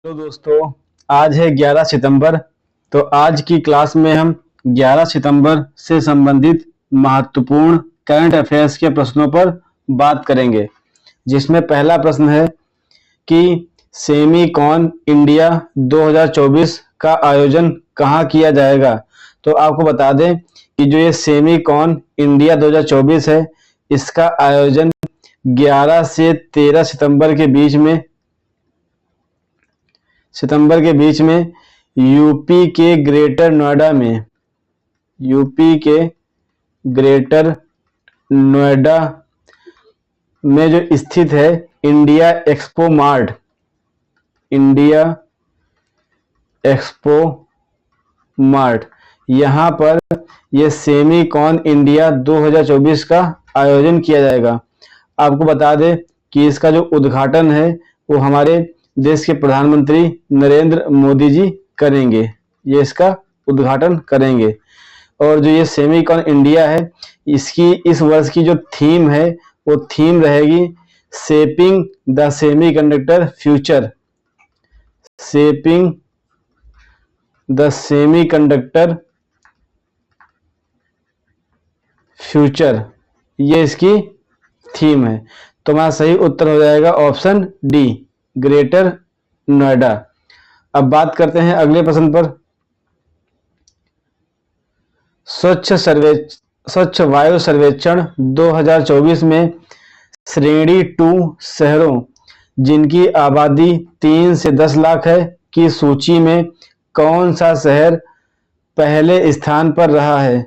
Hello दोस्तों, आज है 11 सितंबर। तो आज की क्लास में हम 11 सितंबर से संबंधित महत्वपूर्ण करंट अफेयर्स के प्रश्नों पर बात करेंगे, जिसमें पहला प्रश्न है कि सेमीकॉन इंडिया 2024 का आयोजन कहाँ किया जाएगा। तो आपको बता दें कि जो ये सेमीकॉन इंडिया 2024 है, इसका आयोजन 11 से 13 सितंबर के बीच में यूपी के ग्रेटर नोएडा में जो स्थित है इंडिया एक्सपो मार्ट, यहाँ पर यह सेमीकॉन इंडिया 2024 का आयोजन किया जाएगा। आपको बता दें कि इसका जो उद्घाटन है वो हमारे देश के प्रधानमंत्री नरेंद्र मोदी जी करेंगे, ये इसका उद्घाटन करेंगे। और जो ये सेमीकॉन इंडिया है, इसकी इस वर्ष की जो थीम है वो थीम रहेगी शेपिंग द सेमीकंडक्टर फ्यूचर, ये इसकी थीम है। तो हमारा सही उत्तर हो जाएगा ऑप्शन डी, ग्रेटर नोएडा। अब बात करते हैं अगले प्रश्न पर। स्वच्छ वायु सर्वेक्षण 2024 में श्रेणी 2 शहरों जिनकी आबादी 3 से 10 लाख है की सूची में कौन सा शहर पहले स्थान पर रहा है।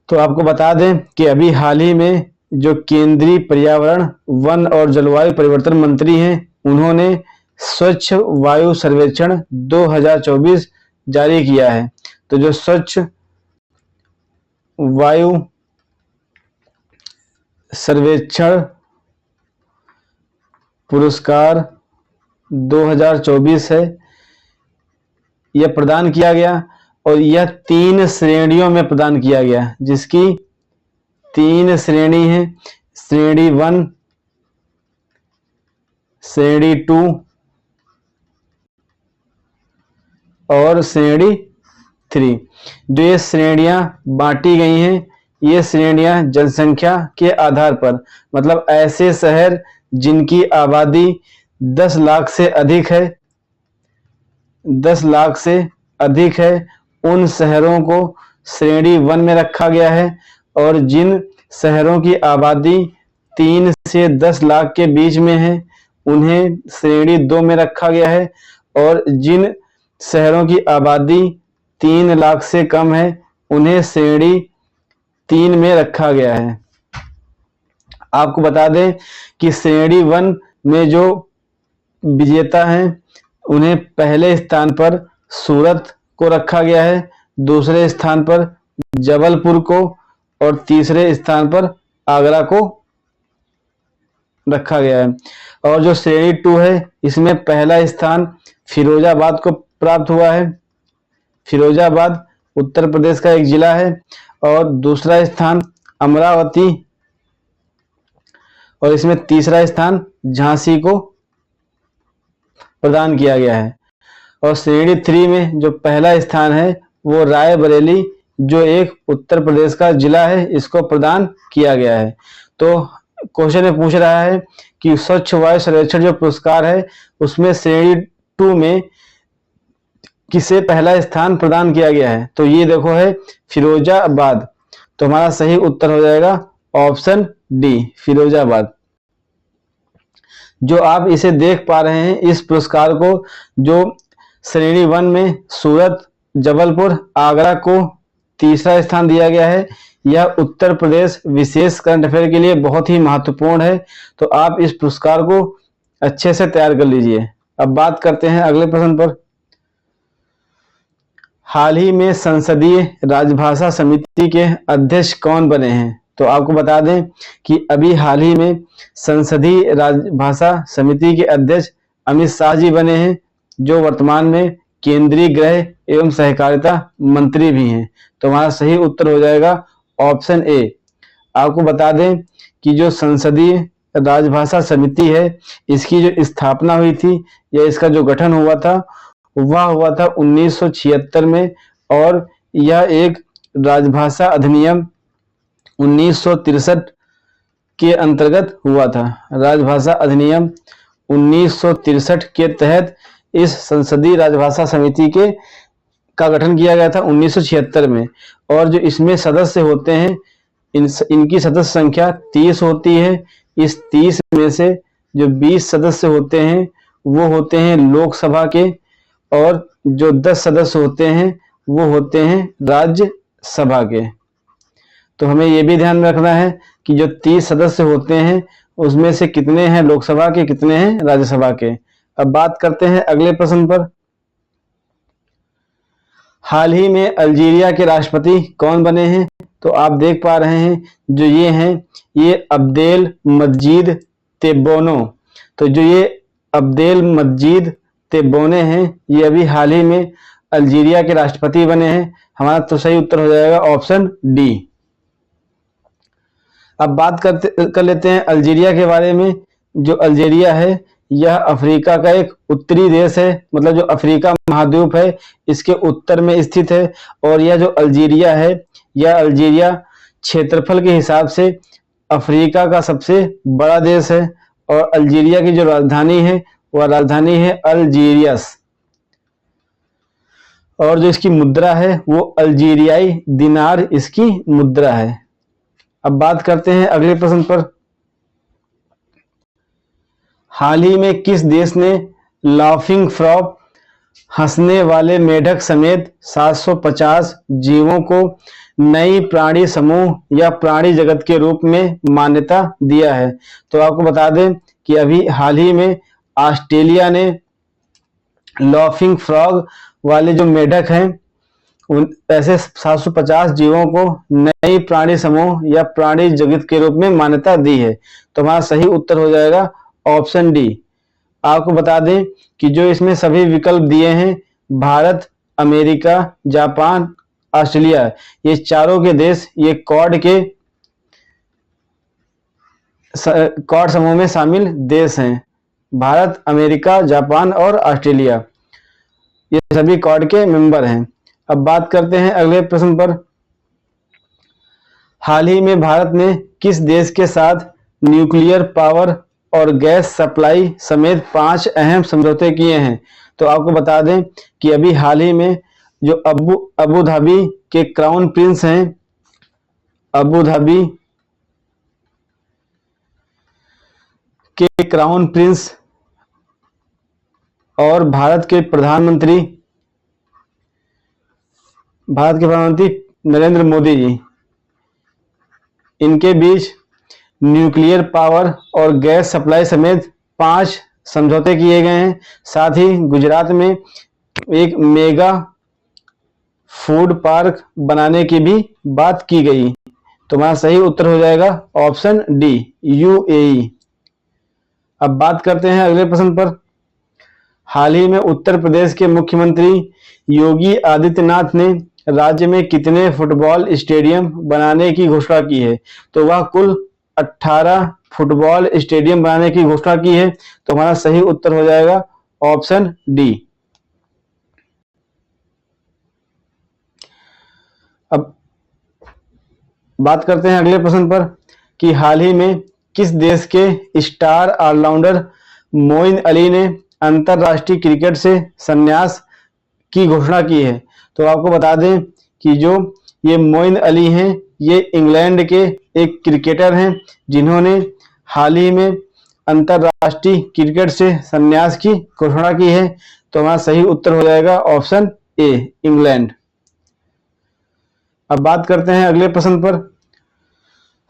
तो आपको बता दें कि अभी हाल ही में जो केंद्रीय पर्यावरण, वन और जलवायु परिवर्तन मंत्री हैं, उन्होंने स्वच्छ वायु सर्वेक्षण 2024 जारी किया है। तो जो स्वच्छ वायु सर्वेक्षण पुरस्कार 2024 है, यह प्रदान किया गया और यह 3 श्रेणियों में प्रदान किया गया, जिसकी 3 श्रेणी है, श्रेणी 1, श्रेणी 2 और श्रेणी 3। जो ये श्रेणियां बांटी गई हैं, ये श्रेणियां जनसंख्या के आधार पर, मतलब ऐसे शहर जिनकी आबादी 10 लाख से अधिक है, उन शहरों को श्रेणी 1 में रखा गया है। और जिन शहरों की आबादी 3 से 10 लाख के बीच में है, उन्हें श्रेणी 2 में रखा गया है। और जिन शहरों की आबादी 3 लाख से कम है, उन्हें श्रेणी 3 में रखा गया है। आपको बता दें कि श्रेणी 1 में जो विजेता हैं, उन्हें पहले स्थान पर सूरत को रखा गया है, दूसरे स्थान पर जबलपुर को और तीसरे स्थान पर आगरा को रखा गया है। और जो श्रेणी 2 है, इसमें पहला स्थान फिरोजाबाद को प्राप्त हुआ है। फिरोजाबाद उत्तर प्रदेश का एक जिला है। और दूसरा स्थान अमरावती, और इसमें तीसरा स्थान झांसी को प्रदान किया गया है। और श्रेणी 3 में जो पहला स्थान है वो रायबरेली, जो एक उत्तर प्रदेश का जिला है, इसको प्रदान किया गया है। तो क्वेश्चन में पूछ रहा है कि स्वच्छ वायु सर्वेक्षण जो पुरस्कार है, उसमें श्रेणी 2 में किसे पहला स्थान प्रदान किया गया है। तो ये देखो है फिरोजाबाद। तो हमारा सही उत्तर हो जाएगा ऑप्शन डी, फिरोजाबाद। जो आप इसे देख पा रहे हैं, इस पुरस्कार को जो श्रेणी 1 में सूरत, जबलपुर, आगरा को तीसरा स्थान दिया गया है, यह उत्तर प्रदेश विशेष करंट अफेयर के लिए बहुत ही महत्वपूर्ण है। तो आप इस पुरस्कार को अच्छे से तैयार कर लीजिए। अब बात करते हैं अगले प्रश्न पर। हाल ही में संसदीय राजभाषा समिति के अध्यक्ष कौन बने हैं। तो आपको बता दें कि अभी हाल ही में संसदीय राजभाषा समिति के अध्यक्ष अमित शाह जी बने हैं, जो वर्तमान में केंद्रीय गृह एवं सहकारिता मंत्री भी हैं। तो हमारा सही उत्तर हो जाएगा ऑप्शन ए। आपको बता दें कि जो संसदीय राजभाषा समिति है, इसकी जो स्थापना हुई थी या इसका जो गठन हुआ था वह हुआ था 1976 में, और यह एक राजभाषा अधिनियम 1963 के अंतर्गत हुआ था। राजभाषा अधिनियम 1963 के तहत इस संसदीय राजभाषा समिति का गठन किया गया था 1976 में, और जो इसमें सदस्य होते हैं इनकी सदस्य संख्या 30 होती है। इस 30 में से जो 20 सदस्य होते हैं वो होते हैं लोकसभा के, और जो 10 सदस्य होते हैं वो होते हैं राज्यसभा के। तो हमें ये भी ध्यान में रखना है कि जो 30 सदस्य होते हैं उसमें से कितने हैं लोकसभा के, कितने हैं राज्यसभा के। अब बात करते हैं अगले प्रश्न पर। हाल ही में अल्जीरिया के राष्ट्रपति कौन बने हैं? तो आप देख पा रहे हैं जो ये हैं, ये अब्देल मजीद तेब्बोनो। तो जो ये अब्देल मजीद तेब्बोने हैं ये अभी हाल ही में अल्जीरिया के राष्ट्रपति बने हैं। हमारा तो सही उत्तर हो जाएगा ऑप्शन डी। अब बात कर लेते हैं अल्जीरिया के बारे में। जो अल्जीरिया है यह अफ्रीका का एक उत्तरी देश है, मतलब जो अफ्रीका महाद्वीप है इसके उत्तर में स्थित है। और यह जो अल्जीरिया है, यह अल्जीरिया क्षेत्रफल के हिसाब से अफ्रीका का सबसे बड़ा देश है। और अल्जीरिया की जो राजधानी है वह राजधानी है अल्जीरियस। और जो इसकी मुद्रा है वो अल्जीरियाई दिनार इसकी मुद्रा है। अब बात करते हैं अगले प्रश्न पर। हाल ही में किस देश ने लाफिंग फ्रॉग, हंसने वाले मेढक समेत 750 जीवों को नई प्राणी समूह या प्राणी जगत के रूप में मान्यता दिया है? तो आपको बता दें कि अभी हाल ही में ऑस्ट्रेलिया ने लाफिंग फ्रॉग वाले जो मेढक हैं उन ऐसे 750 जीवों को नई प्राणी समूह या प्राणी जगत के रूप में मान्यता दी है। तो हमारा सही उत्तर हो जाएगा ऑप्शन डी। आपको बता दें कि जो इसमें सभी विकल्प दिए हैं भारत, अमेरिका, जापान, ऑस्ट्रेलिया, ये चारों के देश ये कॉड समूह में शामिल देश हैं। भारत, अमेरिका, जापान और ऑस्ट्रेलिया ये सभी कॉड के मेंबर हैं। अब बात करते हैं अगले प्रश्न पर। हाल ही में भारत ने किस देश के साथ न्यूक्लियर पावर और गैस सप्लाई समेत 5 अहम समझौते किए हैं? तो आपको बता दें कि अभी हाल ही में जो अबू धाबी के क्राउन प्रिंस हैं, अबू धाबी के क्राउन प्रिंस और भारत के प्रधानमंत्री नरेंद्र मोदी जी, इनके बीच न्यूक्लियर पावर और गैस सप्लाई समेत 5 समझौते किए गए हैं। साथ ही गुजरात में एक मेगा फूड पार्क बनाने की भी बात की गई। तो हमारा सही उत्तर हो जाएगा ऑप्शन डी, यूएई। अब बात करते हैं अगले प्रश्न पर। हाल ही में उत्तर प्रदेश के मुख्यमंत्री योगी आदित्यनाथ ने राज्य में कितने फुटबॉल स्टेडियम बनाने की घोषणा की है? तो वह कुल 18 फुटबॉल स्टेडियम बनाने की घोषणा की है। तो हमारा सही उत्तर हो जाएगा ऑप्शन डी। अब बात करते हैं अगले प्रश्न पर कि हाल ही में किस देश के स्टार ऑलराउंडर मोइन अली ने अंतरराष्ट्रीय क्रिकेट से संन्यास की घोषणा की है? तो आपको बता दें कि जो ये मोइन अली हैं ये इंग्लैंड के एक क्रिकेटर हैं जिन्होंने हाल ही में अंतरराष्ट्रीय क्रिकेट से संन्यास की घोषणा की है। तो हमारा सही उत्तर हो जाएगा ऑप्शन ए, इंग्लैंड। अब बात करते हैं अगले प्रश्न पर।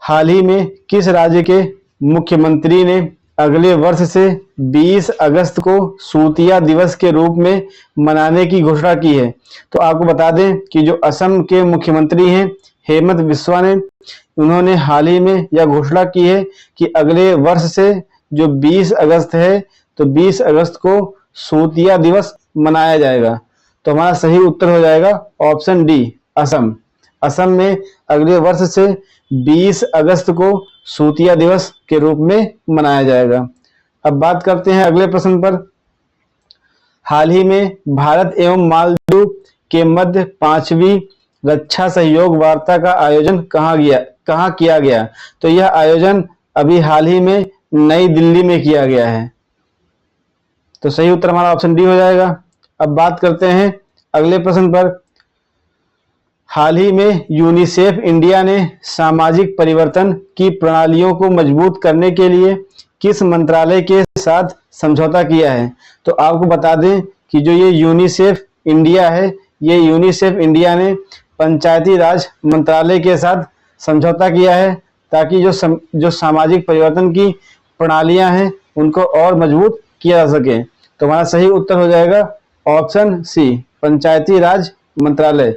हाल ही में किस राज्य के मुख्यमंत्री ने अगले वर्ष से 20 अगस्त को सूतिया दिवस के रूप में मनाने की घोषणा की है? तो आपको बता दें कि जो असम के मुख्यमंत्री हैं हेमंत बिस्वा ने, उन्होंने हाल ही में यह घोषणा की है कि अगले वर्ष से जो 20 अगस्त है तो 20 अगस्त को सूतिया दिवस मनाया जाएगा। तो हमारा सही उत्तर हो जाएगा ऑप्शन डी, असम। असम में अगले वर्ष से 20 अगस्त को सूतिया दिवस के रूप में मनाया जाएगा। अब बात करते हैं अगले प्रश्न पर। हाल ही में भारत एवं मालदीव के मध्य 5वीं रक्षा सहयोग वार्ता का आयोजन कहाँ किया गया? तो यह आयोजन अभी हाल ही में नई दिल्ली में किया गया है। तो सही उत्तर हमारा ऑप्शन डी हो जाएगा। अब बात करते हैं अगले प्रश्न पर। हाल ही में यूनिसेफ इंडिया ने सामाजिक परिवर्तन की प्रणालियों को मजबूत करने के लिए किस मंत्रालय के साथ समझौता किया है? तो आपको बता दें कि जो ये यूनिसेफ इंडिया है, ये यूनिसेफ इंडिया ने पंचायती राज मंत्रालय के साथ समझौता किया है, ताकि जो सामाजिक परिवर्तन की प्रणालियां हैं उनको और मजबूत किया जा सके। तो हमारा सही उत्तर हो जाएगा ऑप्शन सी, पंचायती राज मंत्रालय।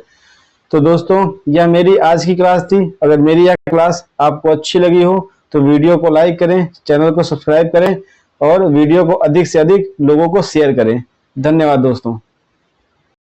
तो दोस्तों, यह मेरी आज की क्लास थी। अगर मेरी यह क्लास आपको अच्छी लगी हो तो वीडियो को लाइक करें, चैनल को सब्सक्राइब करें और वीडियो को अधिक से अधिक लोगों को शेयर करें। धन्यवाद दोस्तों।